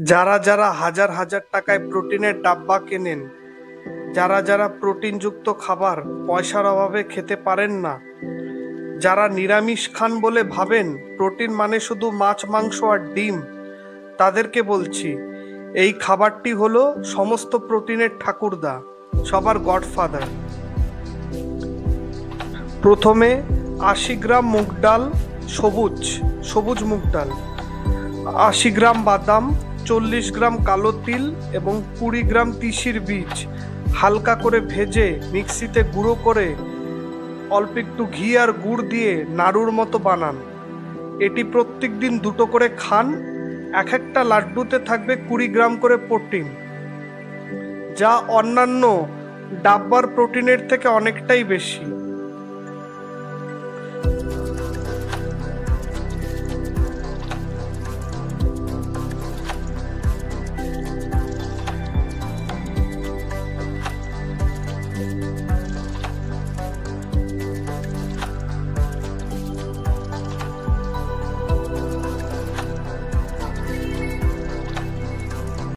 যারা যারা হাজার হাজার টাকায় প্রোটিনের ডাব্বা কেনেন, যারা যারা প্রোটিনযুক্ত খাবার পয়সার অভাবে খেতে পারেন না, যারা নিরামিষ খান বলে ভাবেন প্রোটিন মানে শুধু মাছ মাংস আর ডিম, তাদেরকে বলছি এই খাবারটি হলো সমস্ত প্রোটিনের ঠাকুরদা, সবার গডফাদার। প্রথমে ৮০ গ্রাম মুগ ডাল, সবুজ সবুজ মুগ ডাল, ৮০ গ্রাম বাদাম, ৪০ গ্রাম কালো তিল এবং ২০ গ্রাম তিসির বীজ হালকা করে ভেজে মিক্সিতে গুঁড়ো করে অল্প একটু ঘি আর গুড় দিয়ে নাড়ুর মতো বানান। এটি প্রত্যেক দিন ২টো করে খান। এক একটা লাড্ডুতে থাকবে ২০ গ্রাম করে প্রোটিন, যা অন্যান্য ডাব্বার প্রোটিনের থেকে অনেকটাই বেশি।